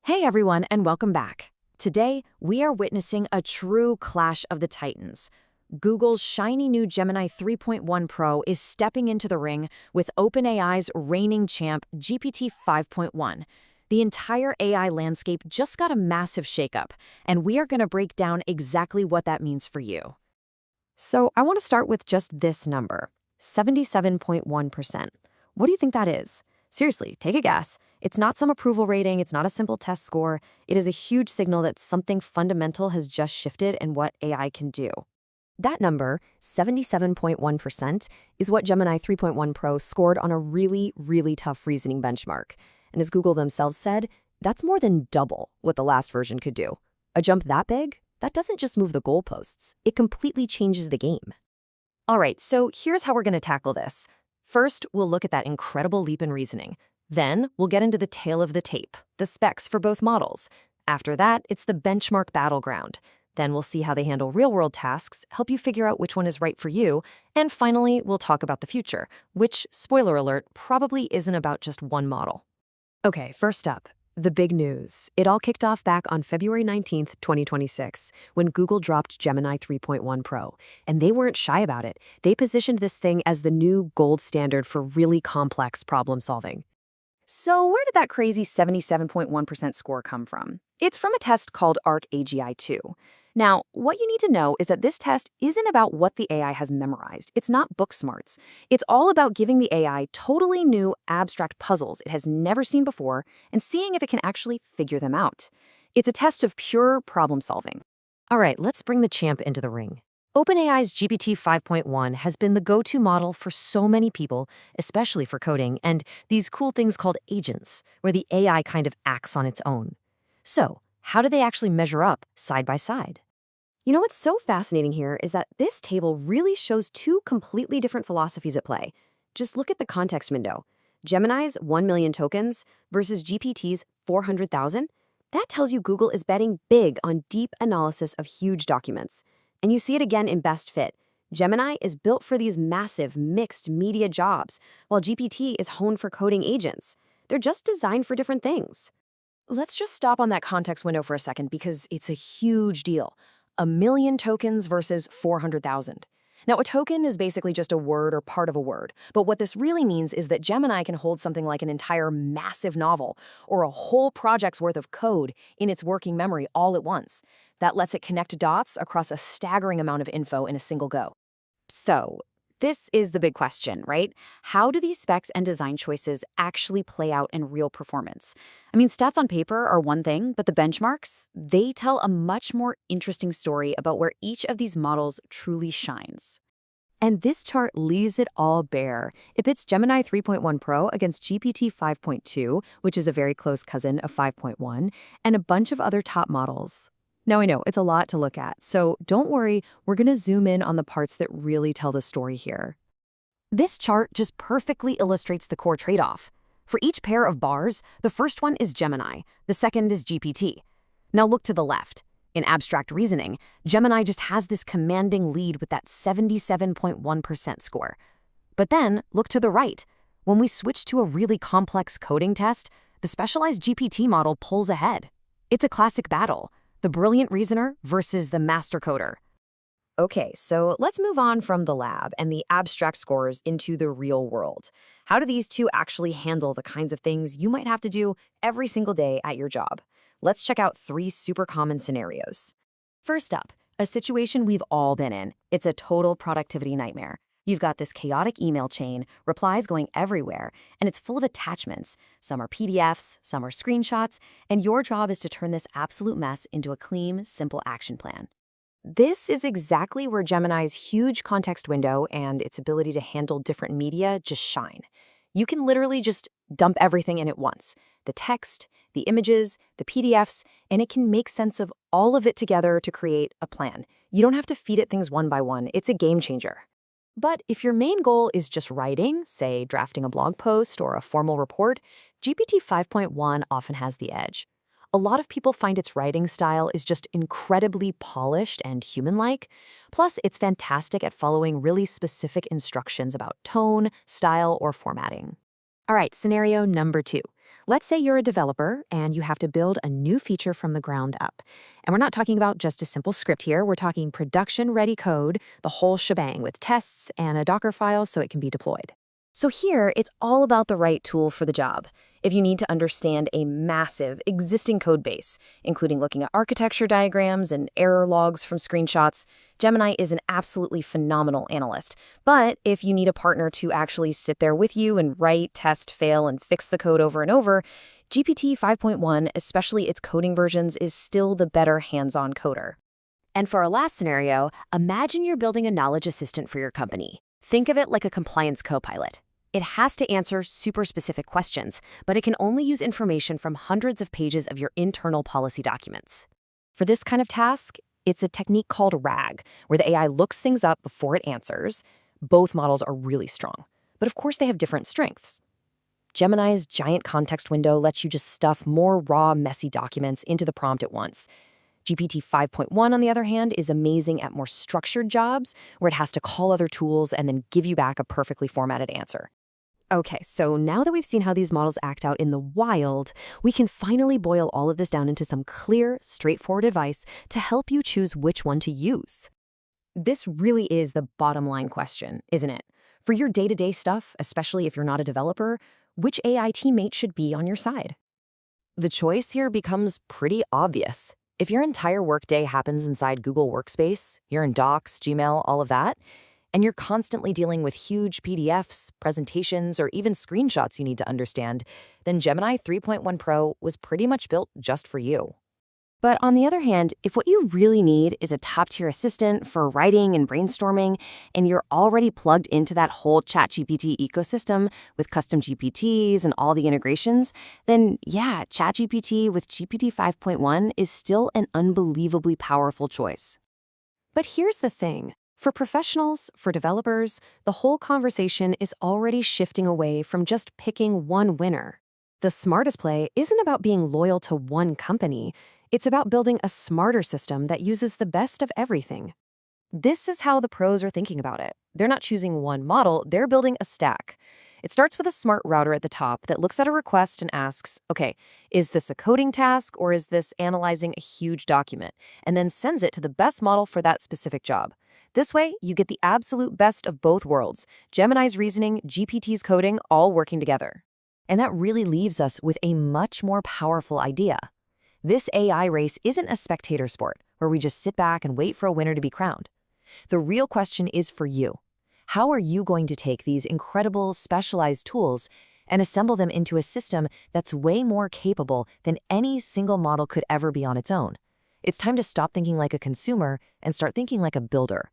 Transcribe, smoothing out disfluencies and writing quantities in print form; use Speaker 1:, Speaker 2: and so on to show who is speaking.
Speaker 1: Hey everyone, and welcome back. Today, we are witnessing a true clash of the titans. Google's shiny new Gemini 3.1 Pro is stepping into the ring with OpenAI's reigning champ, GPT 5.1. The entire AI landscape just got a massive shakeup, and we are going to break down exactly what that means for you. So I want to start with just this number, 77.1%. What do you think that is? Seriously, take a guess. It's not some approval rating, it's not a simple test score. It is a huge signal that something fundamental has just shifted in what AI can do. That number, 77.1%, is what Gemini 3.1 Pro scored on a really tough reasoning benchmark. And as Google themselves said, that's more than double what the last version could do. A jump that big? That doesn't just move the goalposts, it completely changes the game. All right, so here's how we're going to tackle this. First, we'll look at that incredible leap in reasoning. Then, we'll get into the tail of the tape, the specs for both models. After that, it's the benchmark battleground. Then we'll see how they handle real-world tasks, help you figure out which one is right for you, and finally, we'll talk about the future, which, spoiler alert, probably isn't about just one model. Okay, first up, the big news. It all kicked off back on February 19th, 2026, when Google dropped Gemini 3.1 Pro. And they weren't shy about it. They positioned this thing as the new gold standard for really complex problem solving. So where did that crazy 77.1% score come from? It's from a test called ARC-AGI-2. Now, what you need to know is that this test isn't about what the AI has memorized. It's not book smarts. It's all about giving the AI totally new abstract puzzles it has never seen before and seeing if it can actually figure them out. It's a test of pure problem solving. All right, let's bring the champ into the ring. OpenAI's GPT 5.1 has been the go-to model for so many people, especially for coding, and these cool things called agents, where the AI kind of acts on its own. So, how do they actually measure up side by side? You know what's so fascinating here is that this table really shows two completely different philosophies at play. Just look at the context window. Gemini's 1 million tokens versus GPT's 400,000. That tells you Google is betting big on deep analysis of huge documents. And you see it again in Best Fit. Gemini is built for these massive, mixed media jobs, while GPT is honed for coding agents. They're just designed for different things. Let's just stop on that context window for a second because it's a huge deal. 1 million tokens versus 400,000. Now, a token is basically just a word or part of a word, but what this really means is that Gemini can hold something like an entire massive novel or a whole project's worth of code in its working memory all at once. That lets it connect dots across a staggering amount of info in a single go. So, this is the big question, right? How do these specs and design choices actually play out in real performance? I mean, stats on paper are one thing, but the benchmarks, they tell a much more interesting story about where each of these models truly shines. And this chart leaves it all bare. It pits Gemini 3.1 Pro against GPT 5.2, which is a very close cousin of 5.1, and a bunch of other top models. Now, I know it's a lot to look at, so don't worry, we're going to zoom in on the parts that really tell the story here. This chart just perfectly illustrates the core trade-off. For each pair of bars, the first one is Gemini, the second is GPT. Now look to the left. In abstract reasoning, Gemini just has this commanding lead with that 77.1% score. But then, look to the right. When we switch to a really complex coding test, the specialized GPT model pulls ahead. It's a classic battle. The brilliant reasoner versus the master coder. Okay, so let's move on from the lab and the abstract scores into the real world. How do these two actually handle the kinds of things you might have to do every single day at your job? Let's check out 3 super common scenarios. First up, a situation we've all been in. It's a total productivity nightmare. You've got this chaotic email chain, replies going everywhere, and it's full of attachments. Some are PDFs, some are screenshots, and your job is to turn this absolute mess into a clean, simple action plan. This is exactly where Gemini's huge context window and its ability to handle different media just shine. You can literally just dump everything in at once. The text, the images, the PDFs, and it can make sense of all of it together to create a plan. You don't have to feed it things one by one. It's a game changer. But if your main goal is just writing, say drafting a blog post or a formal report, GPT 5.1 often has the edge. A lot of people find its writing style is just incredibly polished and human-like. Plus, it's fantastic at following really specific instructions about tone, style, or formatting. All right, scenario number 2. Let's say you're a developer and you have to build a new feature from the ground up. And we're not talking about just a simple script here. We're talking production-ready code, the whole shebang with tests and a Docker file so it can be deployed. So here, it's all about the right tool for the job. If you need to understand a massive existing code base, including looking at architecture diagrams and error logs from screenshots, Gemini is an absolutely phenomenal analyst. But if you need a partner to actually sit there with you and write, test, fail, and fix the code over and over, GPT 5.1, especially its coding versions, is still the better hands-on coder. And for our last scenario, imagine you're building a knowledge assistant for your company. Think of it like a compliance co-pilot. It has to answer super specific questions, but it can only use information from hundreds of pages of your internal policy documents. For this kind of task, it's a technique called RAG, where the AI looks things up before it answers. Both models are really strong, but of course they have different strengths. Gemini's giant context window lets you just stuff more raw, messy documents into the prompt at once. GPT 5.1, on the other hand, is amazing at more structured jobs, where it has to call other tools and then give you back a perfectly formatted answer. Okay, so now that we've seen how these models act out in the wild, we can finally boil all of this down into some clear, straightforward advice to help you choose which one to use. This really is the bottom line question, isn't it? For your day-to-day stuff, especially if you're not a developer, which AI teammate should be on your side? The choice here becomes pretty obvious. If your entire workday happens inside Google Workspace, you're in Docs, Gmail, all of that, and you're constantly dealing with huge PDFs, presentations, or even screenshots you need to understand, then Gemini 3.1 Pro was pretty much built just for you. But on the other hand, if what you really need is a top-tier assistant for writing and brainstorming, and you're already plugged into that whole ChatGPT ecosystem with custom GPTs and all the integrations, then yeah, ChatGPT with GPT 5.1 is still an unbelievably powerful choice. But here's the thing. For professionals, for developers, the whole conversation is already shifting away from just picking one winner. The smartest play isn't about being loyal to one company. It's about building a smarter system that uses the best of everything. This is how the pros are thinking about it. They're not choosing one model, they're building a stack. It starts with a smart router at the top that looks at a request and asks, okay, is this a coding task or is this analyzing a huge document? And then sends it to the best model for that specific job. This way, you get the absolute best of both worlds, Gemini's reasoning, GPT's coding, all working together. And that really leaves us with a much more powerful idea. This AI race isn't a spectator sport, where we just sit back and wait for a winner to be crowned. The real question is for you. How are you going to take these incredible, specialized tools and assemble them into a system that's way more capable than any single model could ever be on its own? It's time to stop thinking like a consumer and start thinking like a builder.